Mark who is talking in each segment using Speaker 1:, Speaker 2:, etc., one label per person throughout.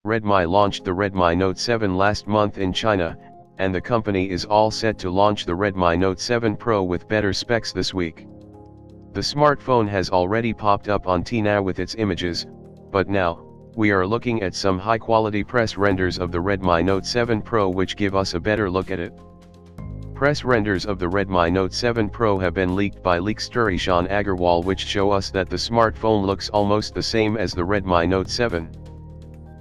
Speaker 1: Redmi launched the Redmi Note 7 last month in China, and the company is all set to launch the Redmi Note 7 Pro with better specs this week. The smartphone has already popped up on Tnao with its images, but now, we are looking at some high-quality press renders of the Redmi Note 7 Pro which give us a better look at it. Press renders of the Redmi Note 7 Pro have been leaked by leakster Ishan Agarwal which show us that the smartphone looks almost the same as the Redmi Note 7.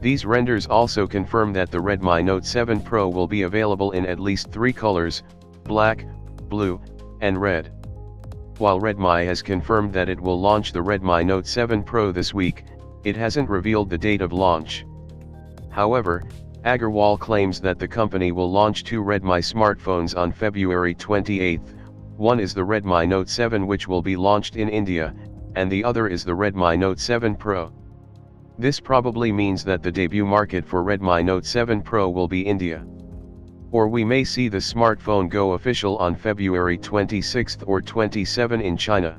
Speaker 1: These renders also confirm that the Redmi Note 7 Pro will be available in at least 3 colors, black, blue, and red. While Redmi has confirmed that it will launch the Redmi Note 7 Pro this week, it hasn't revealed the date of launch. However, Agarwal claims that the company will launch 2 Redmi smartphones on February 28. One is the Redmi Note 7 which will be launched in India, and the other is the Redmi Note 7 Pro. This probably means that the debut market for Redmi Note 7 Pro will be India. Or we may see the smartphone go official on February 26 or 27 in China.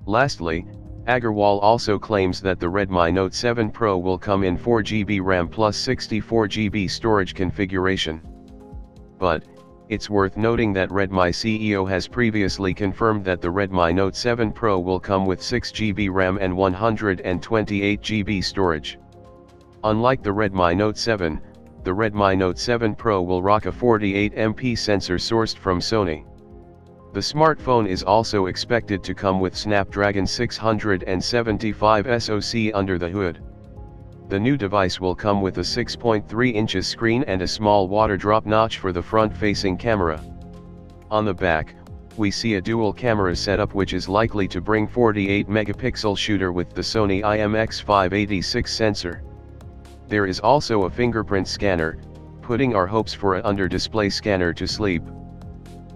Speaker 1: Lastly, Agarwal also claims that the Redmi Note 7 Pro will come in 4GB RAM plus 64GB storage configuration. But, it's worth noting that Redmi CEO has previously confirmed that the Redmi Note 7 Pro will come with 6GB RAM and 128GB storage. Unlike the Redmi Note 7, the Redmi Note 7 Pro will rock a 48MP sensor sourced from Sony. The smartphone is also expected to come with Snapdragon 675 SoC under the hood. The new device will come with a 6.3 inches screen and a small water drop notch for the front-facing camera. On the back, we see a dual camera setup which is likely to bring 48 megapixel shooter with the Sony IMX586 sensor. There is also a fingerprint scanner, putting our hopes for a under-display scanner to sleep.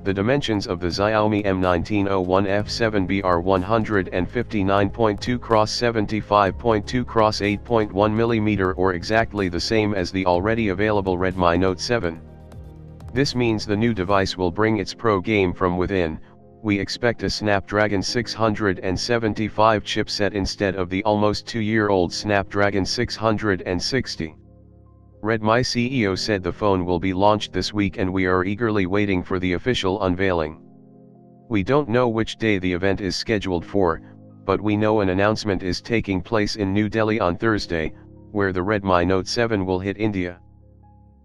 Speaker 1: The dimensions of the Xiaomi M1901 F7B are 159.2 x 75.2 x 8.1 mm or exactly the same as the already available Redmi Note 7. This means the new device will bring its pro game from within. We expect a Snapdragon 675 chipset instead of the almost 2-year-old Snapdragon 660. Redmi CEO said the phone will be launched this week and we are eagerly waiting for the official unveiling. We don't know which day the event is scheduled for, but we know an announcement is taking place in New Delhi on Thursday, where the Redmi Note 7 will hit India.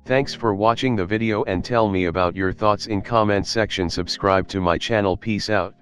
Speaker 1: Thanks for watching the video and tell me about your thoughts in comment section. Subscribe to my channel. Peace out.